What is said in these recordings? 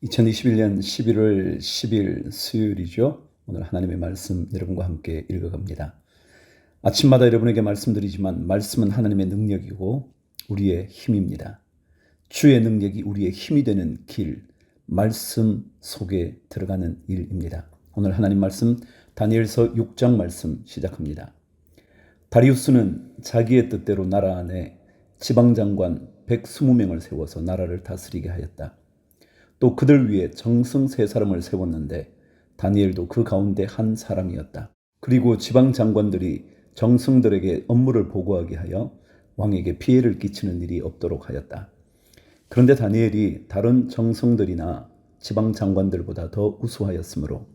2021년 11월 10일 수요일이죠. 오늘 하나님의 말씀 여러분과 함께 읽어갑니다. 아침마다 여러분에게 말씀드리지만 말씀은 하나님의 능력이고 우리의 힘입니다. 주의 능력이 우리의 힘이 되는 길, 말씀 속에 들어가는 일입니다. 오늘 하나님 말씀 다니엘서 6장 말씀 시작합니다. 다리우스는 자기의 뜻대로 나라 안에 지방장관 120명을 세워서 나라를 다스리게 하였다. 또 그들 위에 정승 세 사람을 세웠는데 다니엘도 그 가운데 한 사람이었다. 그리고 지방 장관들이 정승들에게 업무를 보고하게 하여 왕에게 피해를 끼치는 일이 없도록 하였다. 그런데 다니엘이 다른 정승들이나 지방 장관들보다 더 우수하였으므로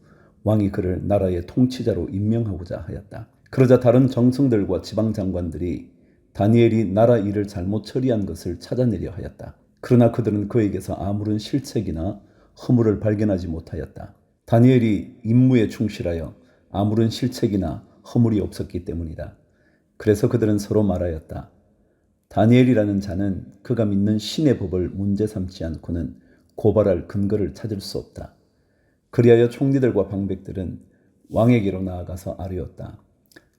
왕이 그를 나라의 통치자로 임명하고자 하였다. 그러자 다른 정승들과 지방 장관들이 다니엘이 나라 일을 잘못 처리한 것을 찾아내려 하였다. 그러나 그들은 그에게서 아무런 실책이나 허물을 발견하지 못하였다. 다니엘이 임무에 충실하여 아무런 실책이나 허물이 없었기 때문이다. 그래서 그들은 서로 말하였다. 다니엘이라는 자는 그가 믿는 신의 법을 문제 삼지 않고는 고발할 근거를 찾을 수 없다. 그리하여 총리들과 방백들은 왕에게로 나아가서 아뢰었다.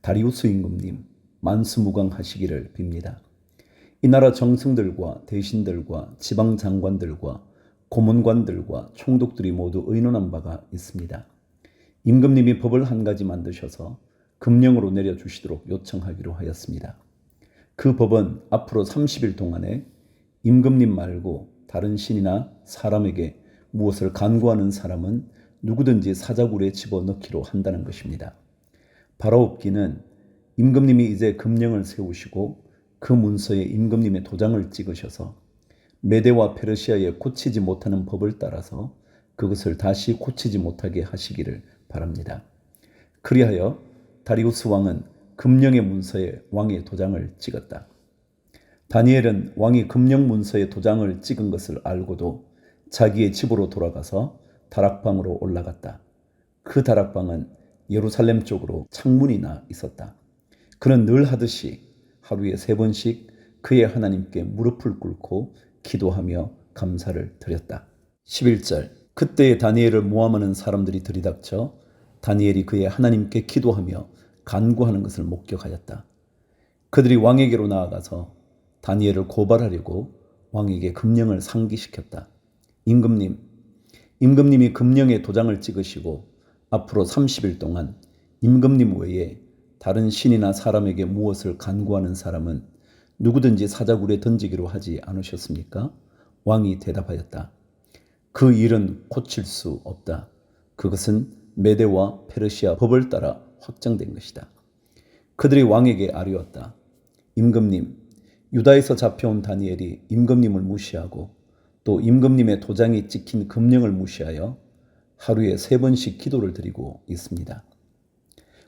다리우스 임금님, 만수무강하시기를 빕니다. 이 나라 정승들과 대신들과 지방 장관들과 고문관들과 총독들이 모두 의논한 바가 있습니다. 임금님이 법을 한 가지 만드셔서 금령으로 내려주시도록 요청하기로 하였습니다. 그 법은 앞으로 30일 동안에 임금님 말고 다른 신이나 사람에게 무엇을 간구하는 사람은 누구든지 사자굴에 집어넣기로 한다는 것입니다. 바라옵기는 임금님이 이제 금령을 세우시고 그 문서에 임금님의 도장을 찍으셔서 메대와 페르시아에 고치지 못하는 법을 따라서 그것을 다시 고치지 못하게 하시기를 바랍니다. 그리하여 다리우스 왕은 금령의 문서에 왕의 도장을 찍었다. 다니엘은 왕이 금령 문서에 도장을 찍은 것을 알고도 자기의 집으로 돌아가서 다락방으로 올라갔다. 그 다락방은 예루살렘 쪽으로 창문이 나 있었다. 그는 늘 하듯이 하루에 3번씩 그의 하나님께 무릎을 꿇고 기도하며 감사를 드렸다. 11절 그때에 다니엘을 모함하는 사람들이 들이닥쳐 다니엘이 그의 하나님께 기도하며 간구하는 것을 목격하였다. 그들이 왕에게로 나아가서 다니엘을 고발하려고 왕에게 금령을 상기시켰다. 임금님이 금령에 도장을 찍으시고 앞으로 30일 동안 임금님 외에 다른 신이나 사람에게 무엇을 간구하는 사람은 누구든지 사자굴에 던지기로 하지 않으셨습니까? 왕이 대답하였다. 그 일은 고칠 수 없다. 그것은 메대와 페르시아 법을 따라 확정된 것이다. 그들이 왕에게 아뢰었다. 임금님, 유다에서 잡혀온 다니엘이 임금님을 무시하고 또 임금님의 도장이 찍힌 금령을 무시하여 하루에 3번씩 기도를 드리고 있습니다.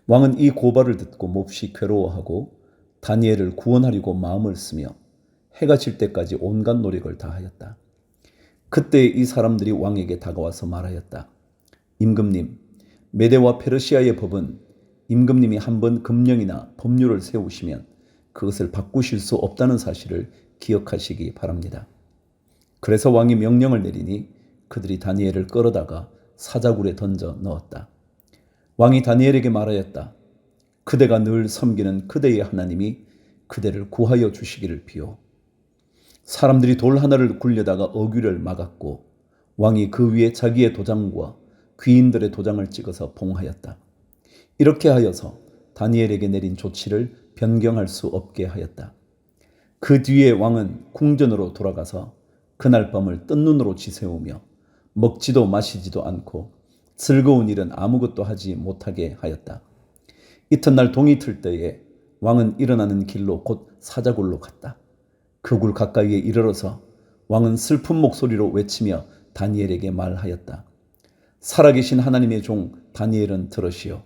왕은 이 고발을 듣고 몹시 괴로워하고 다니엘을 구원하려고 마음을 쓰며 해가 질 때까지 온갖 노력을 다하였다. 그때 이 사람들이 왕에게 다가와서 말하였다. 임금님, 메대와 페르시아의 법은 임금님이 한번 금령이나 법률을 세우시면 그것을 바꾸실 수 없다는 사실을 기억하시기 바랍니다. 그래서 왕이 명령을 내리니 그들이 다니엘을 끌어다가 사자굴에 던져 넣었다. 왕이 다니엘에게 말하였다. 그대가 늘 섬기는 그대의 하나님이 그대를 구하여 주시기를 비오. 사람들이 돌 하나를 굴려다가 어귀를 막았고 왕이 그 위에 자기의 도장과 귀인들의 도장을 찍어서 봉하였다. 이렇게 하여서 다니엘에게 내린 조치를 변경할 수 없게 하였다. 그 뒤에 왕은 궁전으로 돌아가서 그날 밤을 뜬 눈으로 지새우며 먹지도 마시지도 않고 즐거운 일은 아무것도 하지 못하게 하였다. 이튿날 동이 틀 때에 왕은 일어나는 길로 곧 사자굴로 갔다. 그 굴 가까이에 이르러서 왕은 슬픈 목소리로 외치며 다니엘에게 말하였다. 살아계신 하나님의 종 다니엘은 들으시오.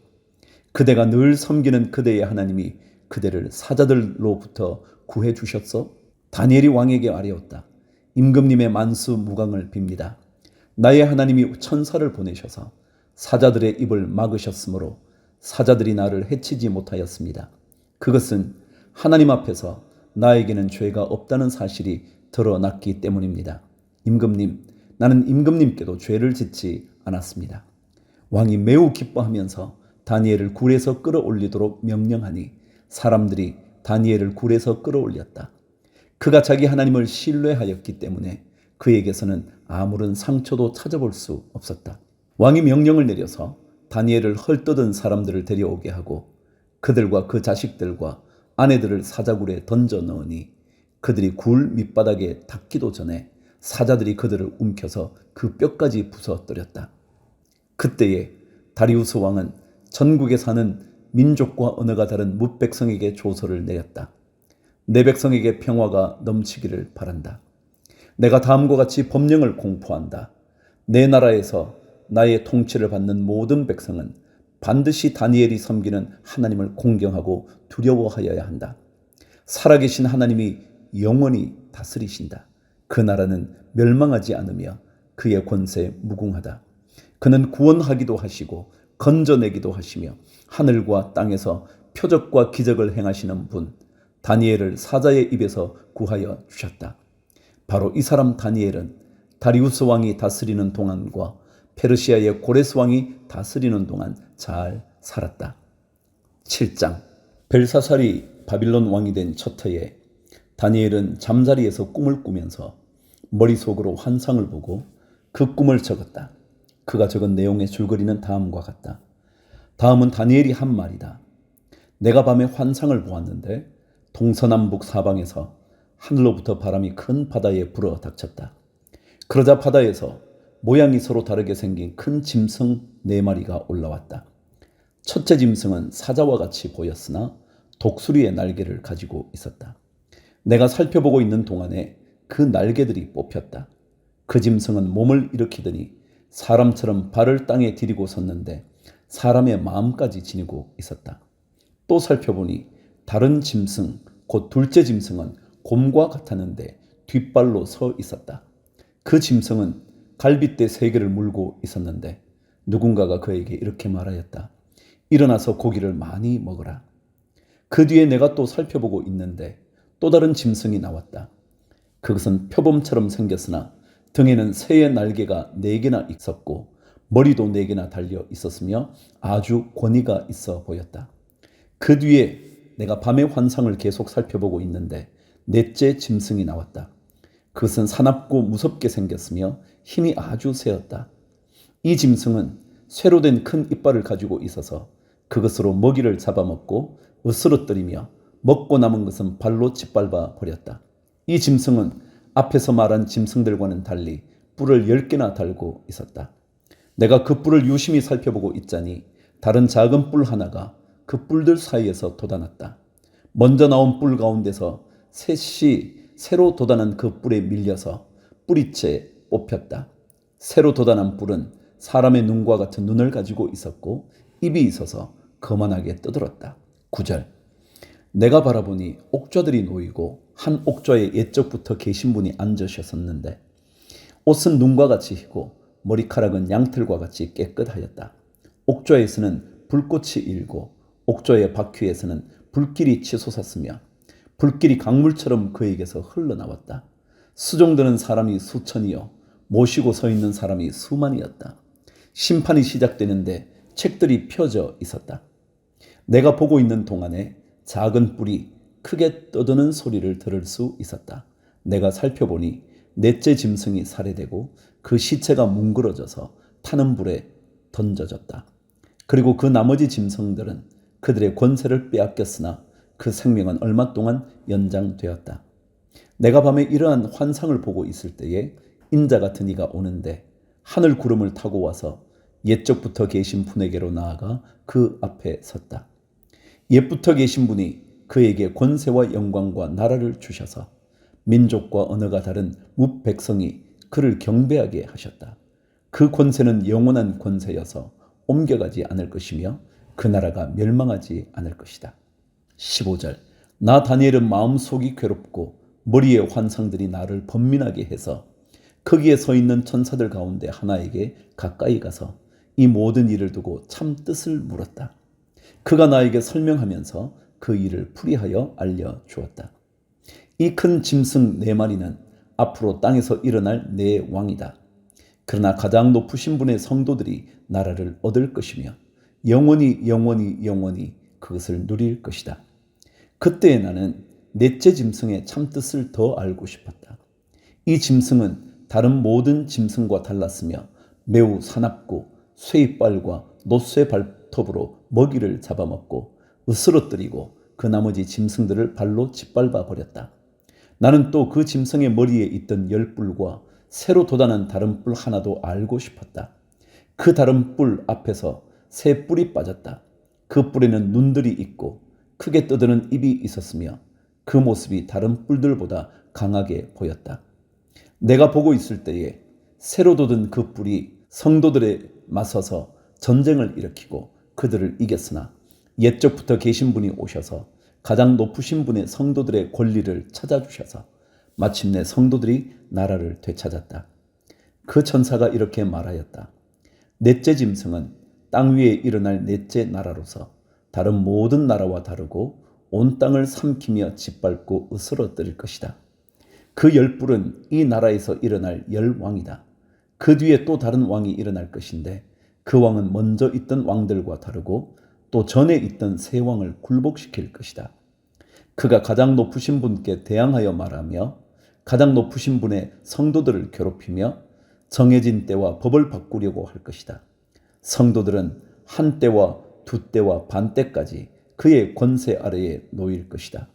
그대가 늘 섬기는 그대의 하나님이 그대를 사자들로부터 구해 주셨소? 다니엘이 왕에게 아뢰었다. 임금님의 만수무강을 빕니다. 나의 하나님이 천사를 보내셔서 사자들의 입을 막으셨으므로 사자들이 나를 해치지 못하였습니다. 그것은 하나님 앞에서 나에게는 죄가 없다는 사실이 드러났기 때문입니다. 임금님, 나는 임금님께도 죄를 짓지 않았습니다. 왕이 매우 기뻐하면서 다니엘을 굴에서 끌어올리도록 명령하니 사람들이 다니엘을 굴에서 끌어올렸다. 그가 자기 하나님을 신뢰하였기 때문에 그에게서는 아무런 상처도 찾아볼 수 없었다. 왕이 명령을 내려서 다니엘을 헐뜯은 사람들을 데려오게 하고 그들과 그 자식들과 아내들을 사자굴에 던져 넣으니 그들이 굴 밑바닥에 닿기도 전에 사자들이 그들을 움켜서 그 뼈까지 부서뜨렸다. 그때에 다리우스 왕은 전국에 사는 민족과 언어가 다른 뭇백성에게 조서를 내렸다. 내 백성에게 평화가 넘치기를 바란다. 내가 다음과 같이 법령을 공포한다. 내 나라에서 나의 통치를 받는 모든 백성은 반드시 다니엘이 섬기는 하나님을 공경하고 두려워하여야 한다. 살아계신 하나님이 영원히 다스리신다. 그 나라는 멸망하지 않으며 그의 권세 무궁하다. 그는 구원하기도 하시고 건져내기도 하시며 하늘과 땅에서 표적과 기적을 행하시는 분 다니엘을 사자의 입에서 구하여 주셨다. 바로 이 사람 다니엘은 다리우스 왕이 다스리는 동안과 페르시아의 고레스 왕이 다스리는 동안 잘 살았다. 7장 벨사살이 바빌론 왕이 된 첫 해에 다니엘은 잠자리에서 꿈을 꾸면서 머릿속으로 환상을 보고 그 꿈을 적었다. 그가 적은 내용의 줄거리는 다음과 같다. 다음은 다니엘이 한 말이다. 내가 밤에 환상을 보았는데 동서남북 사방에서 하늘로부터 바람이 큰 바다에 불어 닥쳤다. 그러자 바다에서 모양이 서로 다르게 생긴 큰 짐승 4마리가 올라왔다. 첫째 짐승은 사자와 같이 보였으나 독수리의 날개를 가지고 있었다. 내가 살펴보고 있는 동안에 그 날개들이 뽑혔다. 그 짐승은 몸을 일으키더니 사람처럼 발을 땅에 디디고 섰는데 사람의 마음까지 지니고 있었다. 또 살펴보니 다른 짐승, 곧 둘째 짐승은 곰과 같았는데 뒷발로 서 있었다. 그 짐승은 갈빗대 3개를 물고 있었는데 누군가가 그에게 이렇게 말하였다. 일어나서 고기를 많이 먹으라. 그 뒤에 내가 또 살펴보고 있는데 또 다른 짐승이 나왔다. 그것은 표범처럼 생겼으나 등에는 새의 날개가 4개나 있었고 머리도 4개나 달려 있었으며 아주 권위가 있어 보였다. 그 뒤에 내가 밤의 환상을 계속 살펴보고 있는데 넷째 짐승이 나왔다. 그것은 사납고 무섭게 생겼으며 힘이 아주 세었다. 이 짐승은 쇠로 된 큰 이빨을 가지고 있어서 그것으로 먹이를 잡아먹고 으스러뜨리며 먹고 남은 것은 발로 짓밟아 버렸다. 이 짐승은 앞에서 말한 짐승들과는 달리 뿔을 10개나 달고 있었다. 내가 그 뿔을 유심히 살펴보고 있자니 다른 작은 뿔 하나가 그 뿔들 사이에서 돋아났다. 먼저 나온 뿔 가운데서 셋이 새로 돋아난 그 뿔에 밀려서 뿌리채 뽑혔다. 새로 돋아난 뿔은 사람의 눈과 같은 눈을 가지고 있었고 입이 있어서 거만하게 떠들었다. 9절 내가 바라보니 옥좌들이 놓이고 한 옥좌에 옛적부터 계신 분이 앉으셨었는데 옷은 눈과 같이 희고 머리카락은 양털과 같이 깨끗하였다. 옥좌에서는 불꽃이 일고 옥좌의 바퀴에서는 불길이 치솟았으며 불길이 강물처럼 그에게서 흘러나왔다. 수종드는 사람이 수천이요 모시고 서 있는 사람이 수만이었다. 심판이 시작되는데 책들이 펴져 있었다. 내가 보고 있는 동안에 작은 뿔이 크게 떠드는 소리를 들을 수 있었다. 내가 살펴보니 넷째 짐승이 살해되고 그 시체가 뭉그러져서 타는 불에 던져졌다. 그리고 그 나머지 짐승들은 그들의 권세를 빼앗겼으나 그 생명은 얼마 동안 연장되었다. 내가 밤에 이러한 환상을 보고 있을 때에 인자 같은 이가 오는데 하늘 구름을 타고 와서 옛적부터 계신 분에게로 나아가 그 앞에 섰다. 옛부터 계신 분이 그에게 권세와 영광과 나라를 주셔서 민족과 언어가 다른 뭇백성이 그를 경배하게 하셨다. 그 권세는 영원한 권세여서 옮겨가지 않을 것이며 그 나라가 멸망하지 않을 것이다. 15절 나 다니엘은 마음속이 괴롭고 머리의 환상들이 나를 번민하게 해서 거기에 서 있는 천사들 가운데 하나에게 가까이 가서 이 모든 일을 두고 참 뜻을 물었다. 그가 나에게 설명하면서 그 일을 풀이하여 알려주었다. 이 큰 짐승 4마리는 앞으로 땅에서 일어날 내 왕이다. 그러나 가장 높으신 분의 성도들이 나라를 얻을 것이며 영원히 영원히 영원히 그것을 누릴 것이다. 그때에 나는 넷째 짐승의 참뜻을 더 알고 싶었다. 이 짐승은 다른 모든 짐승과 달랐으며 매우 사납고 쇠이빨과 노쇠 발톱으로 먹이를 잡아먹고 으스러뜨리고 그 나머지 짐승들을 발로 짓밟아 버렸다. 나는 또 그 짐승의 머리에 있던 10뿔과 새로 돋아난 다른 뿔 하나도 알고 싶었다. 그 다른 뿔 앞에서 새 뿔이 빠졌다. 그 뿔에는 눈들이 있고 크게 떠드는 입이 있었으며 그 모습이 다른 뿔들보다 강하게 보였다. 내가 보고 있을 때에 새로 돋은 그 뿔이 성도들에 맞서서 전쟁을 일으키고 그들을 이겼으나 옛적부터 계신 분이 오셔서 가장 높으신 분의 성도들의 권리를 찾아주셔서 마침내 성도들이 나라를 되찾았다. 그 천사가 이렇게 말하였다. 넷째 짐승은 땅 위에 일어날 넷째 나라로서 다른 모든 나라와 다르고 온 땅을 삼키며 짓밟고 으스러뜨릴 것이다. 그 10뿔은 이 나라에서 일어날 10왕이다. 그 뒤에 또 다른 왕이 일어날 것인데 그 왕은 먼저 있던 왕들과 다르고 또 전에 있던 새 왕을 굴복시킬 것이다. 그가 가장 높으신 분께 대항하여 말하며 가장 높으신 분의 성도들을 괴롭히며 정해진 때와 법을 바꾸려고 할 것이다. 성도들은 한 때와 두 때와 반 때까지 그의 권세 아래에 놓일 것이다.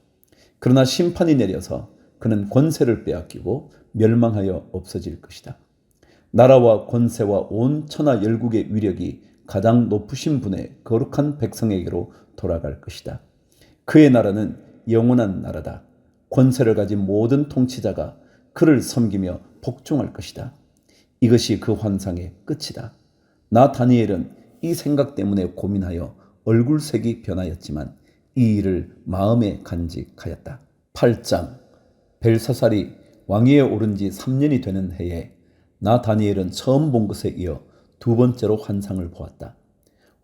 그러나 심판이 내려서 그는 권세를 빼앗기고 멸망하여 없어질 것이다. 나라와 권세와 온 천하 열국의 위력이 가장 높으신 분의 거룩한 백성에게로 돌아갈 것이다. 그의 나라는 영원한 나라다. 권세를 가진 모든 통치자가 그를 섬기며 복종할 것이다. 이것이 그 환상의 끝이다. 나 다니엘은 이 생각 때문에 고민하여 얼굴색이 변하였지만 이 일을 마음에 간직하였다. 8장 벨사살이 왕위에 오른 지 3년이 되는 해에 나 다니엘은 처음 본 것에 이어 두 번째로 환상을 보았다.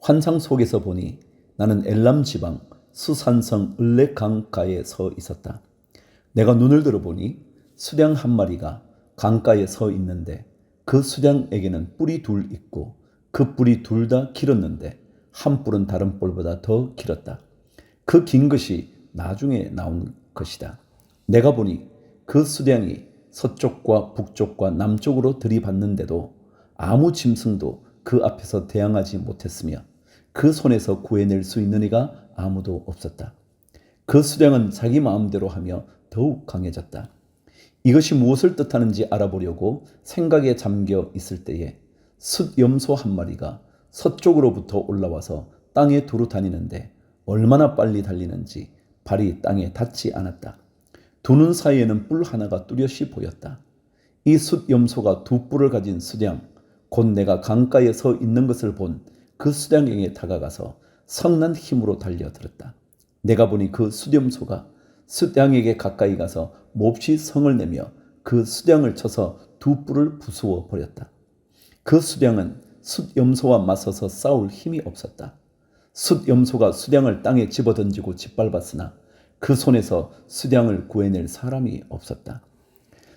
환상 속에서 보니 나는 엘람 지방 수산성 을레 강가에 서 있었다. 내가 눈을 들어보니 수량 한 마리가 강가에 서 있는데 그 수량에게는 뿔이 둘 있고 그 뿔이 둘 다 길었는데 한 뿔은 다른 뿔보다 더 길었다. 그 긴 것이 나중에 나온 것이다. 내가 보니 그 수량이 서쪽과 북쪽과 남쪽으로 들이받는데도 아무 짐승도 그 앞에서 대항하지 못했으며 그 손에서 구해낼 수 있는 이가 아무도 없었다. 그 수량은 자기 마음대로 하며 더욱 강해졌다. 이것이 무엇을 뜻하는지 알아보려고 생각에 잠겨 있을 때에 숫염소 한 마리가 서쪽으로부터 올라와서 땅에 두루 다니는데 얼마나 빨리 달리는지 발이 땅에 닿지 않았다. 두 눈 사이에는 뿔 하나가 뚜렷이 보였다. 이 숫염소가 두 뿔을 가진 수량, 곧 내가 강가에 서 있는 것을 본 그 수량에게 다가가서 성난 힘으로 달려들었다. 내가 보니 그 숫염소가 수량에게 가까이 가서 몹시 성을 내며 그 수량을 쳐서 두 뿔을 부수어 버렸다. 그 수량은 숫염소와 맞서서 싸울 힘이 없었다. 숫염소가 수량을 땅에 집어던지고 짓밟았으나 그 손에서 수량을 구해낼 사람이 없었다.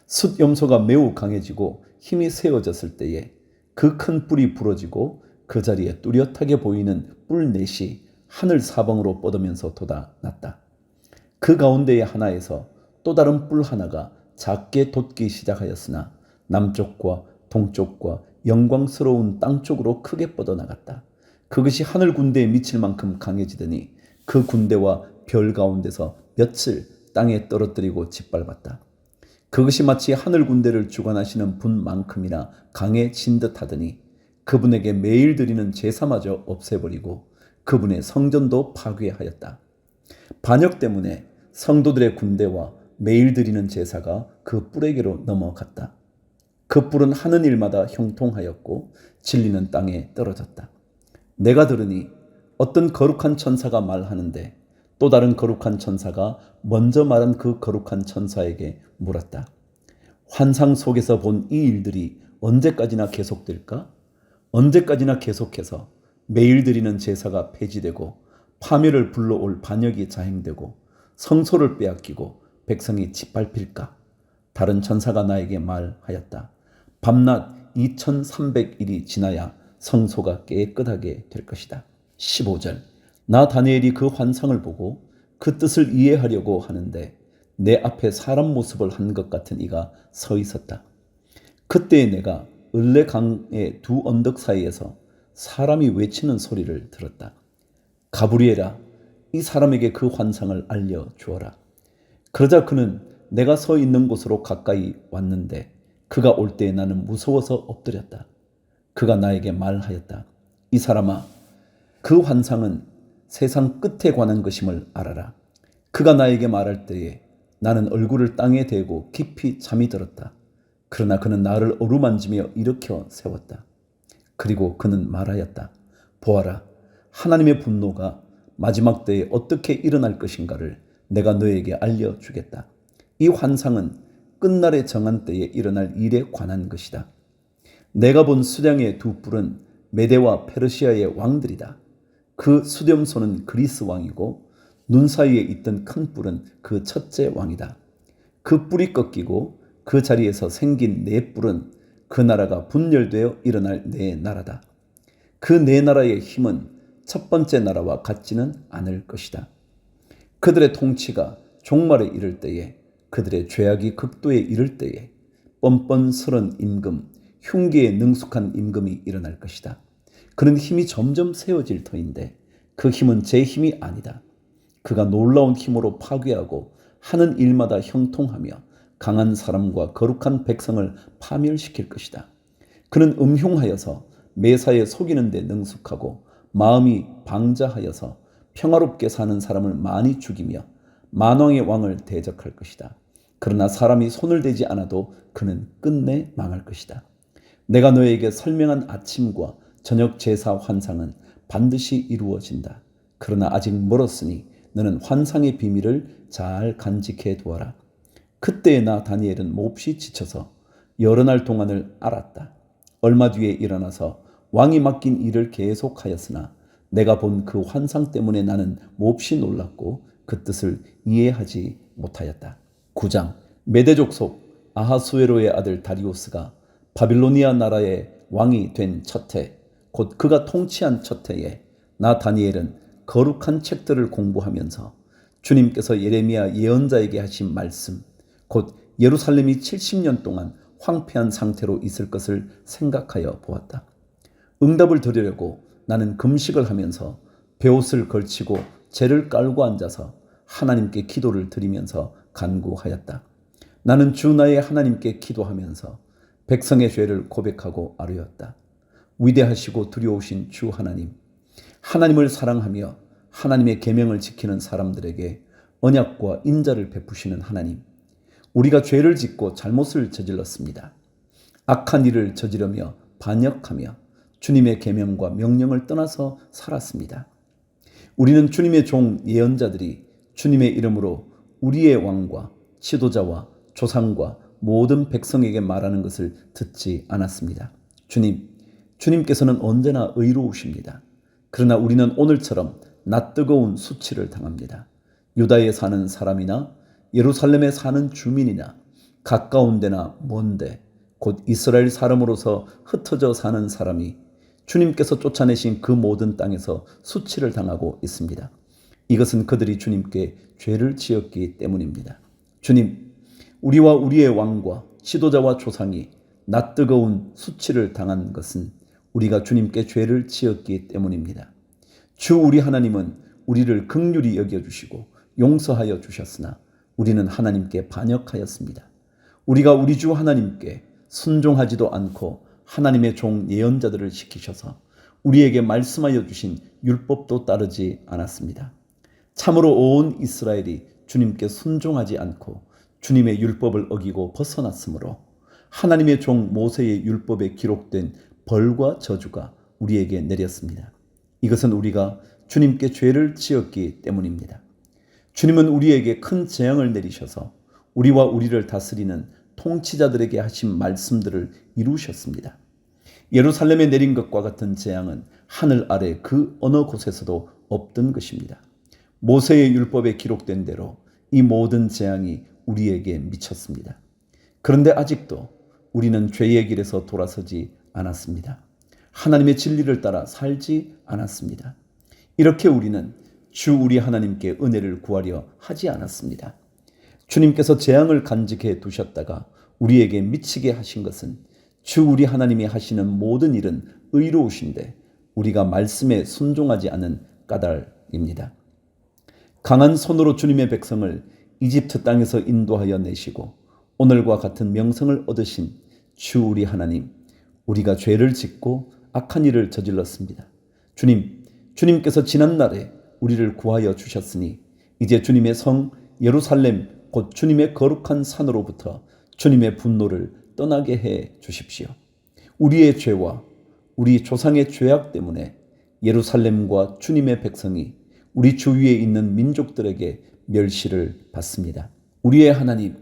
숫염소가 매우 강해지고 힘이 세워졌을 때에 그 큰 뿔이 부러지고 그 자리에 뚜렷하게 보이는 뿔 넷이 하늘 사방으로 뻗으면서 돋아났다. 그 가운데의 하나에서 또 다른 뿔 하나가 작게 돋기 시작하였으나 남쪽과 동쪽과 영광스러운 땅 쪽으로 크게 뻗어나갔다. 그것이 하늘 군대에 미칠 만큼 강해지더니 그 군대와 별 가운데서 몇을 땅에 떨어뜨리고 짓밟았다. 그것이 마치 하늘 군대를 주관하시는 분만큼이나 강해진 듯하더니 그분에게 매일 드리는 제사마저 없애버리고 그분의 성전도 파괴하였다. 반역 때문에 성도들의 군대와 매일 드리는 제사가 그 뿔에게로 넘어갔다. 그 뿔은 하는 일마다 형통하였고 진리는 땅에 떨어졌다. 내가 들으니 어떤 거룩한 천사가 말하는데 또 다른 거룩한 천사가 먼저 말한 그 거룩한 천사에게 물었다. 환상 속에서 본 이 일들이 언제까지나 계속될까? 언제까지나 계속해서 매일 드리는 제사가 폐지되고 파멸을 불러올 반역이 자행되고 성소를 빼앗기고 백성이 짓밟힐까? 다른 천사가 나에게 말하였다. 밤낮 2300일이 지나야 성소가 깨끗하게 될 것이다. 15절. 나 다니엘이 그 환상을 보고 그 뜻을 이해하려고 하는데 내 앞에 사람 모습을 한 것 같은 이가 서 있었다. 그때 내가 을레강의 두 언덕 사이에서 사람이 외치는 소리를 들었다. 가브리엘아, 이 사람에게 그 환상을 알려주어라. 그러자 그는 내가 서 있는 곳으로 가까이 왔는데 그가 올 때에 나는 무서워서 엎드렸다. 그가 나에게 말하였다. 이 사람아, 그 환상은 세상 끝에 관한 것임을 알아라. 그가 나에게 말할 때에 나는 얼굴을 땅에 대고 깊이 잠이 들었다. 그러나 그는 나를 어루만지며 일으켜 세웠다. 그리고 그는 말하였다. 보아라, 하나님의 분노가 마지막 때에 어떻게 일어날 것인가를 내가 너에게 알려주겠다. 이 환상은 끝날의 정한 때에 일어날 일에 관한 것이다. 내가 본 수량의 두 뿔은 메대와 페르시아의 왕들이다. 그 수렴소는 그리스 왕이고 눈 사이에 있던 큰 뿔은 그 첫째 왕이다. 그 뿔이 꺾이고 그 자리에서 생긴 네 뿔은 그 나라가 분열되어 일어날 네 나라다. 그 네 나라의 힘은 첫 번째 나라와 같지는 않을 것이다. 그들의 통치가 종말에 이를 때에, 그들의 죄악이 극도에 이를 때에 뻔뻔스런 임금, 흉기에 능숙한 임금이 일어날 것이다. 그는 힘이 점점 세워질 터인데 그 힘은 제 힘이 아니다. 그가 놀라운 힘으로 파괴하고 하는 일마다 형통하며 강한 사람과 거룩한 백성을 파멸시킬 것이다. 그는 음흉하여서 매사에 속이는 데 능숙하고 마음이 방자하여서 평화롭게 사는 사람을 많이 죽이며 만왕의 왕을 대적할 것이다. 그러나 사람이 손을 대지 않아도 그는 끝내 망할 것이다. 내가 너에게 설명한 아침과 저녁 제사 환상은 반드시 이루어진다. 그러나 아직 멀었으니 너는 환상의 비밀을 잘 간직해 두어라. 그때에 나 다니엘은 몹시 지쳐서 여러 날 동안을 앓았다. 얼마 뒤에 일어나서 왕이 맡긴 일을 계속하였으나 내가 본 그 환상 때문에 나는 몹시 놀랐고 그 뜻을 이해하지 못하였다. 9장. 메대족 속 아하수에로의 아들 다리우스가 바빌로니아 나라의 왕이 된 첫 해, 곧 그가 통치한 첫 해에 나 다니엘은 거룩한 책들을 공부하면서 주님께서 예레미야 예언자에게 하신 말씀, 곧 예루살렘이 70년 동안 황폐한 상태로 있을 것을 생각하여 보았다. 응답을 드리려고 나는 금식을 하면서 베옷을 걸치고 재를 깔고 앉아서 하나님께 기도를 드리면서 간구하였다. 나는 주 나의 하나님께 기도하면서 백성의 죄를 고백하고 아뢰었다. 위대하시고 두려우신 주 하나님, 하나님을 사랑하며 하나님의 계명을 지키는 사람들에게 언약과 인자를 베푸시는 하나님, 우리가 죄를 짓고 잘못을 저질렀습니다. 악한 일을 저지르며 반역하며 주님의 계명과 명령을 떠나서 살았습니다. 우리는 주님의 종 예언자들이 주님의 이름으로 우리의 왕과 지도자와 조상과 모든 백성에게 말하는 것을 듣지 않았습니다. 주님께서는 언제나 의로우십니다. 그러나 우리는 오늘처럼 낯뜨거운 수치를 당합니다. 유다에 사는 사람이나 예루살렘에 사는 주민이나 가까운 데나 먼데 곧 이스라엘 사람으로서 흩어져 사는 사람이 주님께서 쫓아내신 그 모든 땅에서 수치를 당하고 있습니다. 이것은 그들이 주님께 죄를 지었기 때문입니다. 주님, 우리와 우리의 왕과 지도자와 조상이 낯뜨거운 수치를 당한 것은 우리가 주님께 죄를 지었기 때문입니다. 주 우리 하나님은 우리를 긍휼히 여겨주시고 용서하여 주셨으나 우리는 하나님께 반역하였습니다. 우리가 우리 주 하나님께 순종하지도 않고 하나님의 종 예언자들을 시키셔서 우리에게 말씀하여 주신 율법도 따르지 않았습니다. 참으로 온 이스라엘이 주님께 순종하지 않고 주님의 율법을 어기고 벗어났으므로 하나님의 종 모세의 율법에 기록된 벌과 저주가 우리에게 내렸습니다. 이것은 우리가 주님께 죄를 지었기 때문입니다. 주님은 우리에게 큰 재앙을 내리셔서 우리와 우리를 다스리는 통치자들에게 하신 말씀들을 이루셨습니다. 예루살렘에 내린 것과 같은 재앙은 하늘 아래 그 어느 곳에서도 없던 것입니다. 모세의 율법에 기록된 대로 이 모든 재앙이 우리에게 미쳤습니다. 그런데 아직도 우리는 죄의 길에서 돌아서지 않았습니다. 하나님의 진리를 따라 살지 않았습니다. 이렇게 우리는 주 우리 하나님께 은혜를 구하려 하지 않았습니다. 주님께서 재앙을 간직해 두셨다가 우리에게 미치게 하신 것은 주 우리 하나님이 하시는 모든 일은 의로우신데 우리가 말씀에 순종하지 않은 까닭입니다. 강한 손으로 주님의 백성을 이집트 땅에서 인도하여 내시고 오늘과 같은 명성을 얻으신 주 우리 하나님, 우리가 죄를 짓고 악한 일을 저질렀습니다. 주님께서 지난날에 우리를 구하여 주셨으니 이제 주님의 성 예루살렘 곧 주님의 거룩한 산으로부터 주님의 분노를 떠나게 해 주십시오. 우리의 죄와 우리 조상의 죄악 때문에 예루살렘과 주님의 백성이 우리 주위에 있는 민족들에게 멸시를 받습니다. 우리의 하나님,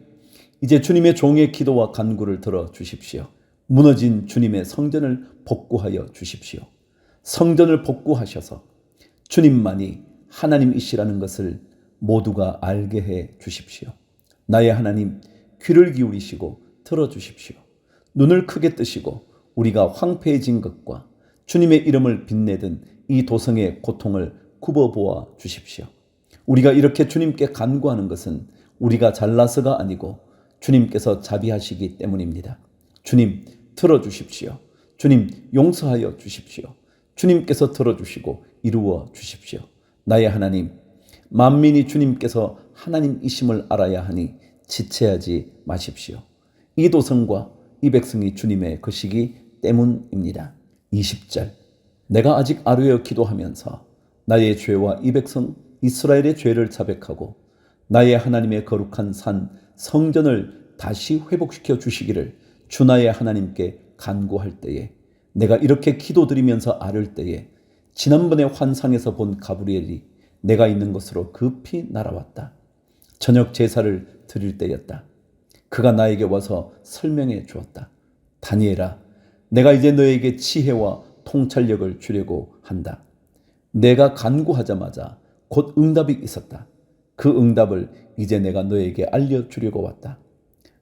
이제 주님의 종의 기도와 간구를 들어 주십시오. 무너진 주님의 성전을 복구하여 주십시오. 성전을 복구하셔서 주님만이 하나님이시라는 것을 모두가 알게 해 주십시오. 나의 하나님, 귀를 기울이시고 들어주십시오. 눈을 크게 뜨시고 우리가 황폐해진 것과 주님의 이름을 빛내던 이 도성의 고통을 굽어보아 주십시오. 우리가 이렇게 주님께 간구하는 것은 우리가 잘나서가 아니고 주님께서 자비하시기 때문입니다. 주님, 들어주십시오. 주님, 용서하여 주십시오. 주님께서 들어주시고 이루어 주십시오. 나의 하나님, 만민이 주님께서 하나님이심을 알아야 하니 지체하지 마십시오. 이 도성과 이 백성이 주님의 것이기 때문입니다. 20절, 내가 아직 아뢰어 기도하면서 나의 죄와 이 백성 이스라엘의 죄를 자백하고 나의 하나님의 거룩한 산 성전을 다시 회복시켜 주시기를 주 나의 하나님께 간구할 때에, 내가 이렇게 기도드리면서 아뢰을 때에 지난번에 환상에서 본 가브리엘이 내가 있는 곳으로 급히 날아왔다. 저녁 제사를 드릴 때였다. 그가 나에게 와서 설명해 주었다. 다니엘아, 내가 이제 너에게 지혜와 통찰력을 주려고 한다. 내가 간구하자마자 곧 응답이 있었다. 그 응답을 이제 내가 너에게 알려주려고 왔다.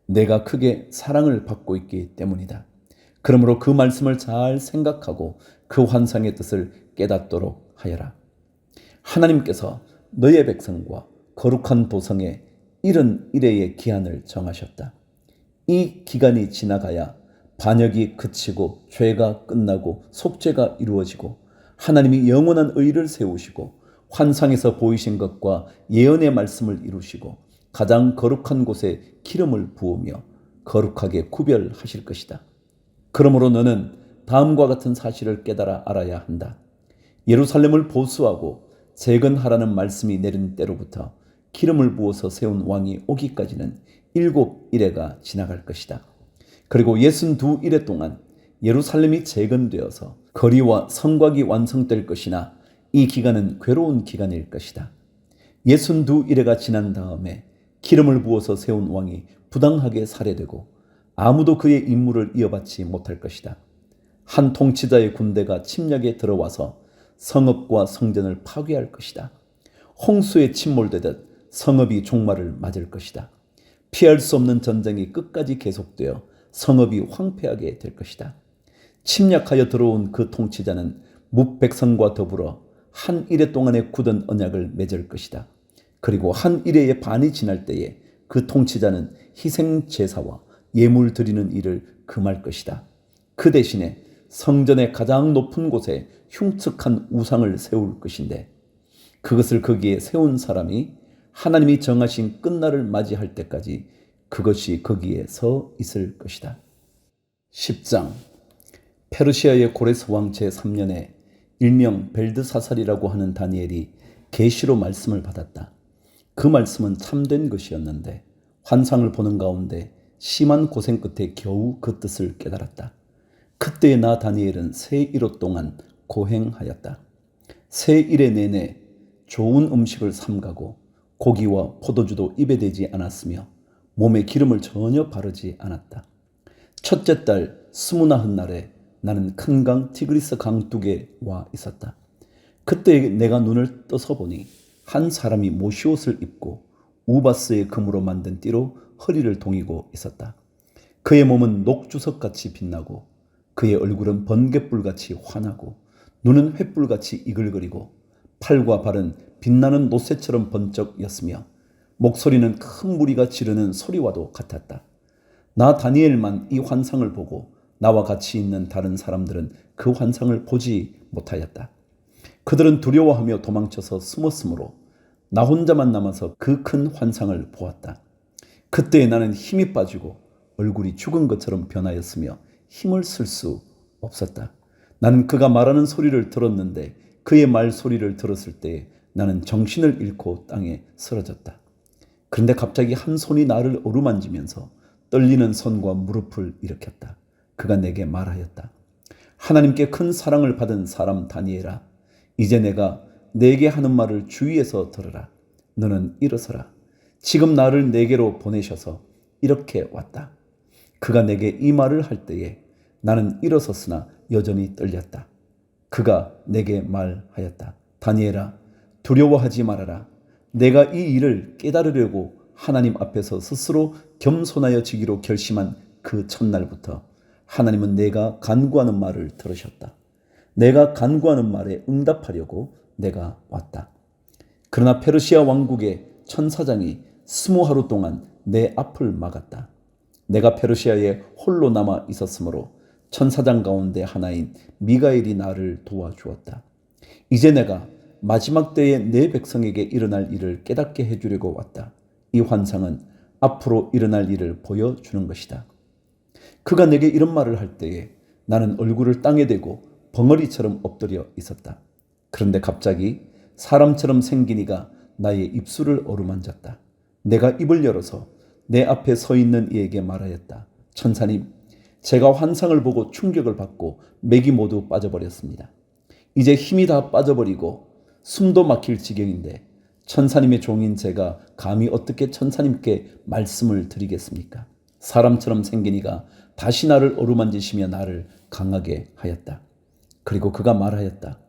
내가 크게 사랑을 받고 있기 때문이다. 그러므로 그 말씀을 잘 생각하고 그 환상의 뜻을 깨닫도록 하여라. 하나님께서 너의 백성과 거룩한 도성에 71회의 기한을 정하셨다. 이 기간이 지나가야 반역이 그치고 죄가 끝나고 속죄가 이루어지고 하나님이 영원한 의를 세우시고 환상에서 보이신 것과 예언의 말씀을 이루시고 가장 거룩한 곳에 기름을 부으며 거룩하게 구별하실 것이다. 그러므로 너는 다음과 같은 사실을 깨달아 알아야 한다. 예루살렘을 보수하고 재건하라는 말씀이 내린 때로부터 기름을 부어서 세운 왕이 오기까지는 7일회가 지나갈 것이다. 그리고 62일회 동안 예루살렘이 재건되어서 거리와 성곽이 완성될 것이나 이 기간은 괴로운 기간일 것이다. 62일회가 지난 다음에 기름을 부어서 세운 왕이 부당하게 살해되고 아무도 그의 임무를 이어받지 못할 것이다. 한 통치자의 군대가 침략에 들어와서 성읍과 성전을 파괴할 것이다. 홍수에 침몰되듯 성읍이 종말을 맞을 것이다. 피할 수 없는 전쟁이 끝까지 계속되어 성읍이 황폐하게 될 것이다. 침략하여 들어온 그 통치자는 뭇백성과 더불어 한 일회 동안의 굳은 언약을 맺을 것이다. 그리고 한 일회의 반이 지날 때에 그 통치자는 희생 제사와 예물 드리는 일을 금할 것이다. 그 대신에 성전의 가장 높은 곳에 흉측한 우상을 세울 것인데 그것을 거기에 세운 사람이 하나님이 정하신 끝날을 맞이할 때까지 그것이 거기에 서 있을 것이다. 10장, 페르시아의 고레스 왕 제3년에 일명 벨드사살이라고 하는 다니엘이 계시로 말씀을 받았다. 그 말씀은 참된 것이었는데 환상을 보는 가운데 심한 고생 끝에 겨우 그 뜻을 깨달았다. 그때의 나 다니엘은 새 1호 동안 고행하였다. 새 1회 내내 좋은 음식을 삼가고 고기와 포도주도 입에 대지 않았으며 몸에 기름을 전혀 바르지 않았다. 첫째 달 29날에 나는 큰 강 티그리스 강둑에 와 있었다. 그때 내가 눈을 떠서 보니 한 사람이 모시옷을 입고 우바스의 금으로 만든 띠로 허리를 동이고 있었다. 그의 몸은 녹주석같이 빛나고 그의 얼굴은 번갯불같이 환하고 눈은 횃불같이 이글거리고 팔과 발은 빛나는 노새처럼 번쩍였으며 목소리는 큰 무리가 지르는 소리와도 같았다. 나 다니엘만 이 환상을 보고 나와 같이 있는 다른 사람들은 그 환상을 보지 못하였다. 그들은 두려워하며 도망쳐서 숨었으므로 나 혼자만 남아서 그 큰 환상을 보았다. 그때에 나는 힘이 빠지고 얼굴이 죽은 것처럼 변하였으며 힘을 쓸 수 없었다. 나는 그가 말하는 소리를 들었는데 그의 말소리를 들었을 때 나는 정신을 잃고 땅에 쓰러졌다. 그런데 갑자기 한 손이 나를 어루만지면서 떨리는 손과 무릎을 일으켰다. 그가 내게 말하였다. 하나님께 큰 사랑을 받은 사람 다니엘아, 이제 내가 내게 하는 말을 주위에서 들으라. 너는 일어서라. 지금 나를 내게로 보내셔서 이렇게 왔다. 그가 내게 이 말을 할 때에 나는 일어섰으나 여전히 떨렸다. 그가 내게 말하였다. 다니엘아, 두려워하지 말아라. 내가 이 일을 깨달으려고 하나님 앞에서 스스로 겸손하여 지기로 결심한 그 첫날부터 하나님은 내가 간구하는 말을 들으셨다. 내가 간구하는 말에 응답하려고 내가 왔다. 그러나 페르시아 왕국의 천사장이 20하루 동안 내 앞을 막았다. 내가 페르시아에 홀로 남아 있었으므로 천사장 가운데 하나인 미가엘이 나를 도와주었다. 이제 내가 마지막 때에 내 백성에게 일어날 일을 깨닫게 해주려고 왔다. 이 환상은 앞으로 일어날 일을 보여주는 것이다. 그가 내게 이런 말을 할 때에 나는 얼굴을 땅에 대고 벙어리처럼 엎드려 있었다. 그런데 갑자기 사람처럼 생긴 이가 나의 입술을 어루만졌다. 내가 입을 열어서 내 앞에 서 있는 이에게 말하였다. 천사님, 제가 환상을 보고 충격을 받고 맥이 모두 빠져버렸습니다. 이제 힘이 다 빠져버리고 숨도 막힐 지경인데 천사님의 종인 제가 감히 어떻게 천사님께 말씀을 드리겠습니까? 사람처럼 생긴 이가 다시 나를 어루만지시며 나를 강하게 하였다. 그리고 그가 말하였다.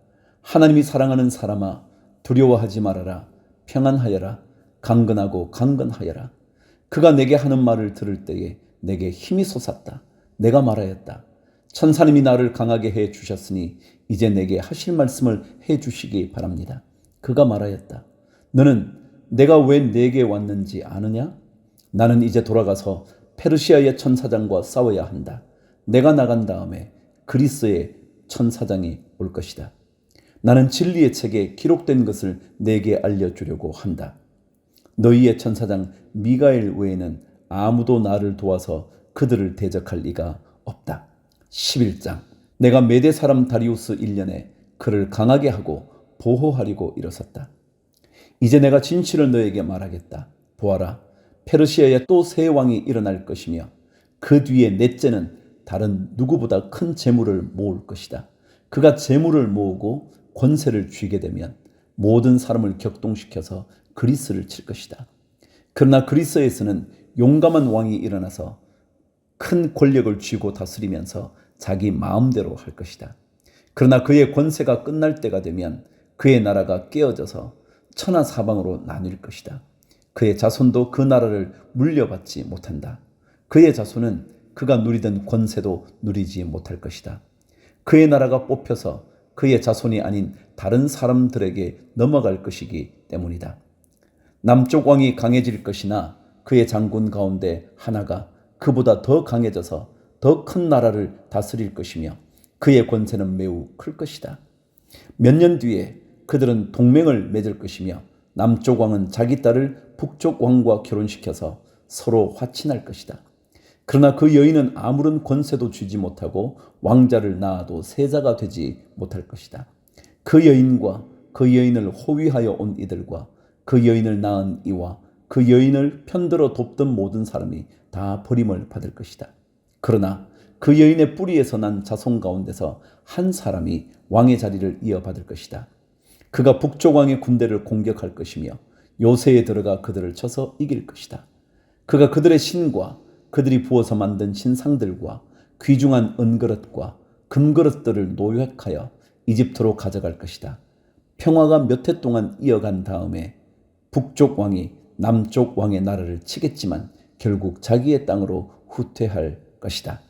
하나님이 사랑하는 사람아, 두려워하지 말아라. 평안하여라. 강건하고 강건하여라. 그가 내게 하는 말을 들을 때에 내게 힘이 솟았다. 내가 말하였다. 천사님이 나를 강하게 해 주셨으니 이제 내게 하실 말씀을 해 주시기 바랍니다. 그가 말하였다. 너는 내가 왜 내게 왔는지 아느냐? 나는 이제 돌아가서 페르시아의 천사장과 싸워야 한다. 내가 나간 다음에 그리스의 천사장이 올 것이다. 나는 진리의 책에 기록된 것을 내게 알려주려고 한다. 너희의 천사장 미가엘 외에는 아무도 나를 도와서 그들을 대적할 리가 없다. 11장. 내가 메대 사람 다리우스 1년에 그를 강하게 하고 보호하려고 일어섰다. 이제 내가 진실을 너에게 말하겠다. 보아라, 페르시아에 또 새 왕이 일어날 것이며 그 뒤에 넷째는 다른 누구보다 큰 재물을 모을 것이다. 그가 재물을 모으고 권세를 쥐게 되면 모든 사람을 격동시켜서 그리스를 칠 것이다. 그러나 그리스에서는 용감한 왕이 일어나서 큰 권력을 쥐고 다스리면서 자기 마음대로 할 것이다. 그러나 그의 권세가 끝날 때가 되면 그의 나라가 깨어져서 천하사방으로 나뉠 것이다. 그의 자손도 그 나라를 물려받지 못한다. 그의 자손은 그가 누리던 권세도 누리지 못할 것이다. 그의 나라가 뽑혀서 그의 자손이 아닌 다른 사람들에게 넘어갈 것이기 때문이다. 남쪽 왕이 강해질 것이나 그의 장군 가운데 하나가 그보다 더 강해져서 더 큰 나라를 다스릴 것이며 그의 권세는 매우 클 것이다. 몇 년 뒤에 그들은 동맹을 맺을 것이며 남쪽 왕은 자기 딸을 북쪽 왕과 결혼시켜서 서로 화친할 것이다. 그러나 그 여인은 아무런 권세도 쥐지 못하고 왕자를 낳아도 세자가 되지 못할 것이다. 그 여인과 그 여인을 호위하여 온 이들과 그 여인을 낳은 이와 그 여인을 편들어 돕던 모든 사람이 다 버림을 받을 것이다. 그러나 그 여인의 뿌리에서 난 자손 가운데서 한 사람이 왕의 자리를 이어받을 것이다. 그가 북쪽 왕의 군대를 공격할 것이며 요새에 들어가 그들을 쳐서 이길 것이다. 그가 그들의 신과 그들이 부어서 만든 신상들과 귀중한 은그릇과 금그릇들을 노획하여 이집트로 가져갈 것이다. 평화가 몇 해 동안 이어간 다음에 북쪽 왕이 남쪽 왕의 나라를 치겠지만 결국 자기의 땅으로 후퇴할 것이다.